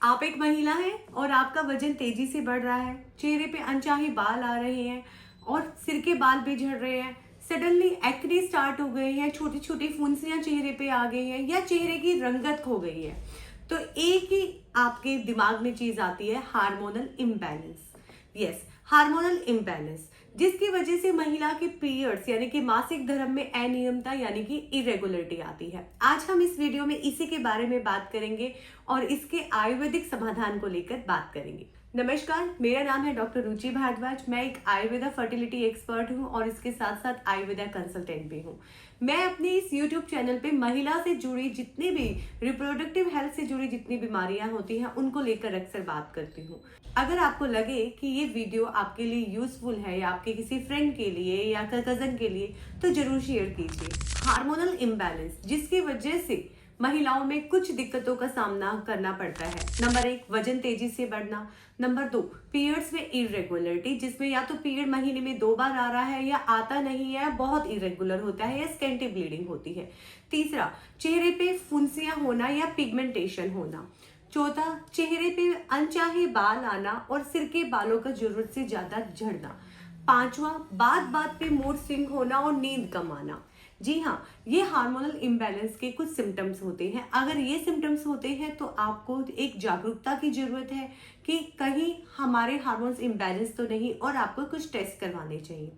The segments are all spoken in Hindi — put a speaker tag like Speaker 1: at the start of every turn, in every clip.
Speaker 1: आप एक महिला हैं और आपका वजन तेजी से बढ़ रहा है, चेहरे पे अनचाहे बाल आ रहे हैं और सिर के बाल भी झड़ रहे हैं, सडनली एक्ने स्टार्ट हो गए हैं, छोटी छोटी फुंसियां चेहरे पे आ गई हैं या चेहरे की रंगत खो गई है, तो एक ही आपके दिमाग में चीज आती है hormonal imbalance. Yes, hormonal imbalance, जिसकी वजह से महिला के पीरियड्स यानी कि मासिक धर्म में अनियमितता यानी कि इरेगुलरिटी आती है। आज हम इस वीडियो में इसी के बारे में बात करेंगे और इसके आयुर्वेदिक समाधान को लेकर बात करेंगे। नमस्कार, मेरा नाम है डॉक्टर रुचि भारद्वाज। मैं एक आयुर्वेदा फर्टिलिटी एक्सपर्ट हूं और इसके साथ साथ आयुर्वेदा कंसल्टेंट भी हूं। मैं अपने इस यूट्यूब चैनल पे महिला से जुड़ी जितनी भी रिप्रोडक्टिव हेल्थ से जुड़ी जितनी बीमारियां होती हैं उनको लेकर अक्सर बात करती हूँ। अगर आपको लगे कि ये वीडियो आपके लिए यूजफुल है या आपके किसी फ्रेंड के लिए या कजन के लिए, तो जरूर शेयर कीजिए। हार्मोनल इम्बैलेंस, जिसकी वजह से महिलाओं में कुछ दिक्कतों का सामना करना पड़ता है। नंबर 1, वजन तेजी से बढ़ना। नंबर 2, पीरियड्स में इरेगुलरिटी, जिसमें या तो पीरियड महीने में 2 बार आ रहा है या आता नहीं है, बहुत इरेगुलर होता है या स्कैंटी ब्लीडिंग होती है। तीसरा, चेहरे पे फुंसियां होना या पिगमेंटेशन होना। चौथा, चेहरे पे अनचाहे बाल आना और सिर के बालों का जरूरत से ज्यादा झड़ना। पांचवा, बात बात पे मूड स्विंग होना और नींद कम आना। जी हाँ, ये हार्मोनल इम्बैलेंस के कुछ सिम्टम्स होते हैं। अगर ये सिम्टम्स होते हैं तो आपको एक जागरूकता की जरूरत है कि कहीं हमारे हार्मोन्स इम्बैलेंस तो नहीं, और आपको कुछ टेस्ट करवाने चाहिए।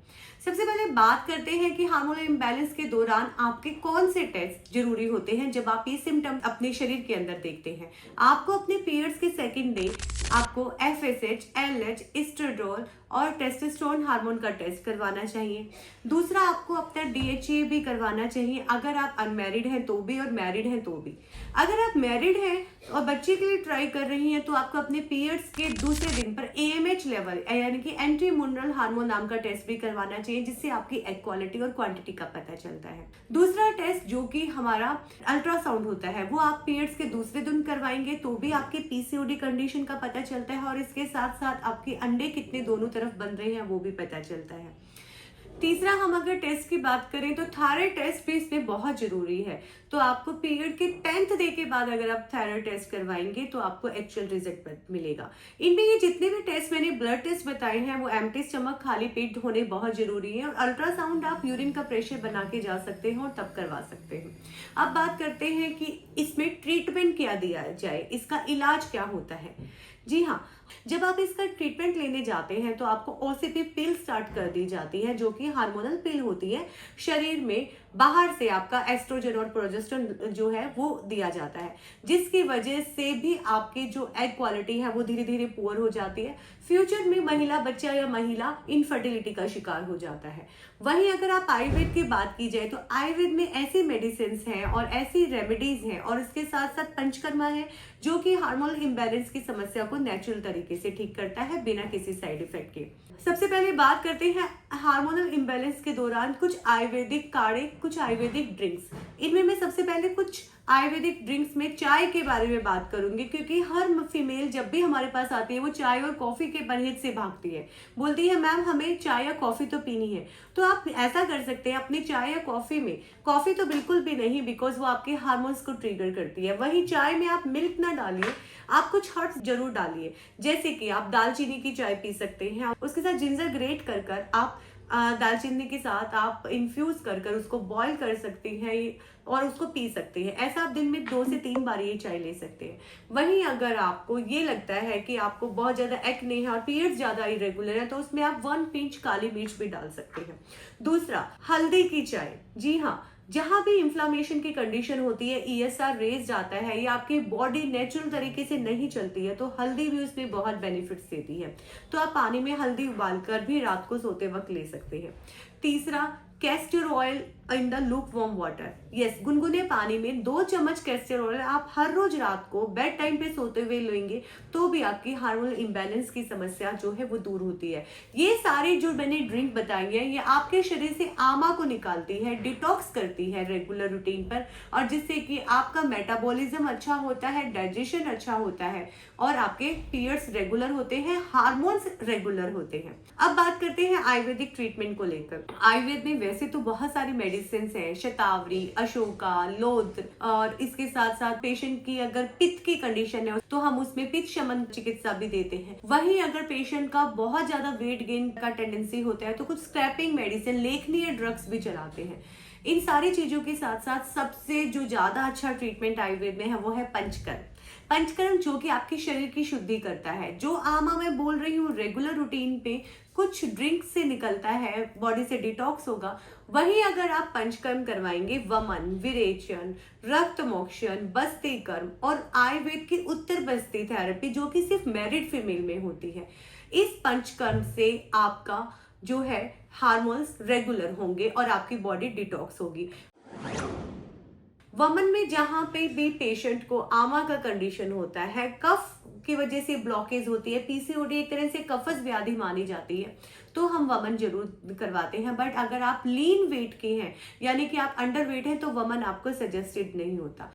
Speaker 1: सबसे पहले बात करते हैं कि हार्मोनल इम्बैलेंस के दौरान आपके कौन से टेस्ट जरूरी होते हैं। जब आप ये सिम्टम अपने शरीर के अंदर देखते हैं, आपको अपने पीरियड्स के सेकंड डे आपको FSH, LH, एस्ट्राडोल और टेस्टोस्टेरोन हार्मोन का टेस्ट करवाना चाहिए। दूसरा, आपको अपना DHA भी करवाना चाहिए, अगर आप अनमैरिड हैं तो भी और मैरिड हैं तो भी। अगर आप मैरिड हैं और बच्चे के लिए ट्राई कर रही हैं तो आपको अपने पीरियड्स के दूसरे दिन पर AMH लेवल यानी कि एंटी म्यूनरल हार्मोन नाम का टेस्ट भी करवाना चाहिए, जिससे आपकी एग क्वालिटी और क्वांटिटी का पता चलता है। दूसरा टेस्ट जो कि हमारा अल्ट्रासाउंड होता है, वो आप पीरियड्स के दूसरे दिन करवाएंगे तो भी आपके PCOD कंडीशन का पता चलता है, और इसके साथ साथ आपके अंडे कितने दोनों तरफ बन रहे हैं वो भी पता चलता है। तीसरा, हम अगर टेस्ट की बात करें तो थायराइड टेस्ट भी इसमें बहुत जरूरी है। तो आपको पीरियड के 10th डे के बाद अगर आप थायराइड टेस्ट करवाएंगे तो आपको एक्चुअल रिजल्ट मिलेगा। इनमें ये जितने भी टेस्ट मैंने ब्लड टेस्ट बताए हैं वो एम्प्टी स्टमक खाली पेट होने बहुत जरूरी है, और अल्ट्रासाउंड आप यूरिन का प्रेशर बना के जा सकते हैं और तब करवा सकते हैं। अब बात करते हैं कि इसमें ट्रीटमेंट क्या दिया जाए, इसका इलाज क्या होता है। जी हाँ, जब आप इसका ट्रीटमेंट लेने जाते हैं तो आपको OCP पिल स्टार्ट कर दी जाती है, जो कि हार्मोनल पिल होती है। शरीर में बाहर से आपका एस्ट्रोजन और प्रोजेस्टेरोन जो है वो दिया जाता है, जिसकी वजह से भी आपकी जो एग क्वालिटी है वो धीरे धीरे पुअर हो जाती है। फ्यूचर में महिला बच्चा या महिला इनफर्टिलिटी का शिकार हो जाता है। वहीं अगर आप आयुर्वेद की बात की जाए तो आयुर्वेद में ऐसी मेडिसिन हैं और ऐसी रेमेडीज हैं और इसके साथ साथ पंचकर्मा है, जो कि हार्मोनल इम्बैलेंस की समस्या को नेचुरल तरीके से ठीक करता है बिना किसी साइड इफेक्ट के। सबसे पहले बात करते हैं हार्मोनल इम्बैलेंस के दौरान कुछ आयुर्वेदिक काढ़े, कुछ आयुर्वेदिक ड्रिंक्स। इनमें मैं सबसे पहले कुछ आयुर्वेदिक ड्रिंक्स में चाय के बारे में बात करूंगी, क्योंकि हर फीमेल जब भी हमारे पास आती है वो चाय और कॉफी के परहेज से भागती है, बोलती है मैम हमें चाय या कॉफी तो पीनी है। तो आप ऐसा कर सकते हैं, अपनी चाय या कॉफी में, कॉफी तो बिल्कुल भी नहीं बिकॉज वो आपके हार्मोन्स को ट्रिगर करती है। वहीं चाय में आप मिल्क ना डालिए, आप कुछ हर्ब्स जरूर डालिए, जैसे कि आप दालचीनी की चाय पी सकते हैं, उसके साथ जिंजर ग्रेट कर आप दालचीनी के साथ आप इन्फ्यूज कर उसको बॉईल कर सकते हैं और उसको पी सकते हैं। ऐसा आप दिन में 2 से 3 बार ये चाय ले सकते हैं। वहीं अगर आपको ये लगता है कि आपको बहुत ज्यादा एक्ने है और पीरियड्स ज्यादा इरेगुलर है तो उसमें आप 1 पिंच काली मिर्च भी डाल सकते हैं। दूसरा, हल्दी की चाय। जी हाँ, जहां भी इंफ्लेमेशन की कंडीशन होती है, ESR रेज जाता है या आपकी बॉडी नेचुरल तरीके से नहीं चलती है, तो हल्दी भी उसमें बहुत बेनिफिट्स देती है। तो आप पानी में हल्दी उबालकर भी रात को सोते वक्त ले सकते हैं। तीसरा, castor oil in the look warm water. Yes, गुनगुने पानी में 2 चम्मच कैस्टर ऑयल आप हर रोज रात को बेड टाइम पे सोते हुए लेंगे तो भी आपकी हार्मोनल इम्बैलेंस की समस्या जो है वो दूर होती है। ये सारी जो मैंने ड्रिंक बताई है ये आपके शरीर से आमा को निकालती है, डिटॉक्स करती है रेगुलर रूटीन पर, और जिससे कि आपका मेटाबॉलिज्म अच्छा होता है, डाइजेशन अच्छा होता है और आपके पीरियड्स रेगुलर होते हैं, हार्मोन्स रेगुलर होते हैं। अब बात करते हैं आयुर्वेदिक ट्रीटमेंट को लेकर। आयुर्वेद में वैसे तो बहुत सारी मेडिसिन मेडिसिन हैं, शतावरी, अशोका, लोध, और इसके साथ साथ पेशेंट की अगर पित्त की कंडीशन है तो हम उसमें पित्त शमन चिकित्सा भी देते हैं। वहीं अगर पेशेंट का बहुत ज्यादा वेट गेन का टेंडेंसी होता है तो कुछ स्क्रैपिंग मेडिसिन, लेखनीय ड्रग्स भी चलाते हैं। इन सारी चीजों के साथ साथ सबसे जो ज्यादा अच्छा ट्रीटमेंट आयुर्वेद में है वो है पंचकर्म। पंचकर्म जो कि आपके शरीर की शुद्धि करता है। जो आमा मैं बोल रही हूँ रेगुलर रूटीन पे कुछ ड्रिंक से निकलता है, बॉडी से डिटॉक्स होगा, वही अगर आप पंचकर्म करवाएंगे, वमन, विरेचन, रक्त मोक्षण, बस्ती कर्म और आयुर्वेद की उत्तर बस्ती थेरेपी जो कि सिर्फ मैरिड फीमेल में होती है, इस पंचकर्म से आपका जो है हार्मोन्स रेगुलर होंगे और आपकी बॉडी डिटॉक्स होगी। वमन में जहां पे भी पेशेंट को आमा का कंडीशन होता है, कफ की वजह से ब्लॉकेज होती है, पीसीओडी एक तरह से कफस व्याधि मानी जाती है, तो हम वमन जरूर करवाते हैं। बट अगर आप लीन वेट के हैं यानी कि आप अंडर वेट हैं तो वमन आपको सजेस्टेड नहीं होता।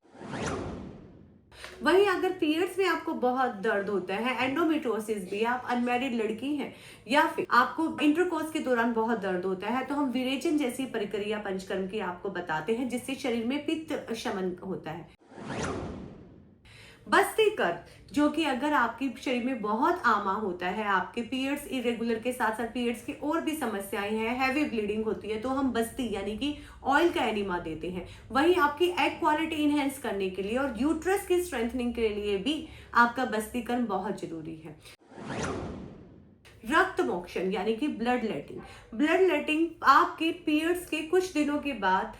Speaker 1: वहीं अगर पीरियड्स में आपको बहुत दर्द होता है, एंडोमेट्रोसिस भी, आप अनमैरिड लड़की हैं या फिर आपको इंटरकोर्स के दौरान बहुत दर्द होता है, तो हम विरेचन जैसी प्रक्रिया पंचकर्म की आपको बताते हैं जिससे शरीर में पित्त शमन होता है। बस्ती कर्म जो कि अगर आपके शरीर में बहुत आमा होता है, आपके पीरियड्स इरेगुलर के साथ साथ पीरियड्स की और भी समस्याएं हैं, हैवी ब्लीडिंग होती है, तो हम बस्ती यानी कि ऑयल का एनिमा देते हैं। वहीं आपकी एग क्वालिटी इनहेंस करने के लिए और यूट्रस की स्ट्रेंथनिंग के लिए भी आपका बस्ती कर्म बहुत जरूरी है। रक्त मोक्षण यानी कि ब्लड लेटिंग आपके पीरियड्स के कुछ दिनों के बाद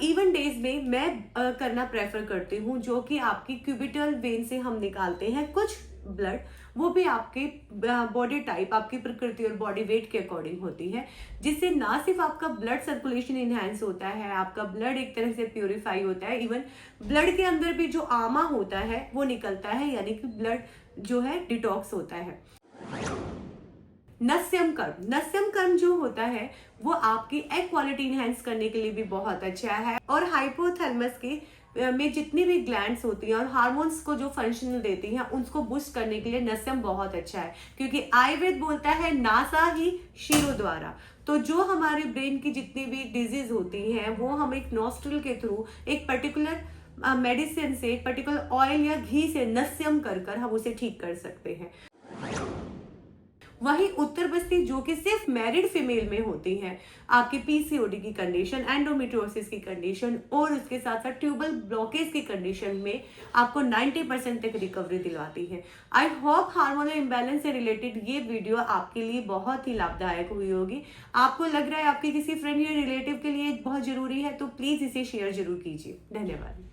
Speaker 1: इवन डेज में मैं करना प्रेफर करती हूँ, जो कि आपकी क्यूबिटल वेन से हम निकालते हैं कुछ ब्लड, वो भी आपके बॉडी टाइप, आपकी प्रकृति और बॉडी वेट के अकॉर्डिंग होती है, जिससे ना सिर्फ आपका ब्लड सर्कुलेशन इनहेंस होता है, आपका ब्लड एक तरह से प्यूरिफाई होता है, इवन ब्लड के अंदर भी जो आमा होता है वो निकलता है, यानी कि ब्लड जो है डिटॉक्स होता है। नस्यम कर्म जो होता है वो आपकी एग क्वालिटी इनहेंस करने के लिए भी बहुत अच्छा है, और हाइपोथैलेमस के में जितनी भी ग्लैंड्स होती हैं और हार्मोन्स को जो फंक्शन देती हैं उसको बूस्ट करने के लिए नस्यम बहुत अच्छा है, क्योंकि आयुर्वेद बोलता है नासा ही शिरो द्वारा। तो जो हमारे ब्रेन की जितनी भी डिजीज होती हैं वो हम एक नॉस्ट्रल के थ्रू एक पर्टिकुलर मेडिसिन से, एक पर्टिकुलर ऑयल या घी से नस्यम कर हम उसे ठीक कर सकते हैं। वहीं उत्तर बस्ती जो कि सिर्फ मैरिड फीमेल में होती हैं, आपकी पीसीओडी की कंडीशन, एंडोमेट्रियोसिस की कंडीशन और उसके साथ साथ ट्यूबल ब्लॉकेज की कंडीशन में आपको 90% तक रिकवरी दिलवाती है। आई होप हार्मोनल इम्बैलेंस से रिलेटेड ये वीडियो आपके लिए बहुत ही लाभदायक हुई होगी। आपको लग रहा है आपके किसी फ्रेंड या रिलेटिव के लिए बहुत जरूरी है तो प्लीज इसे शेयर जरूर कीजिए। धन्यवाद।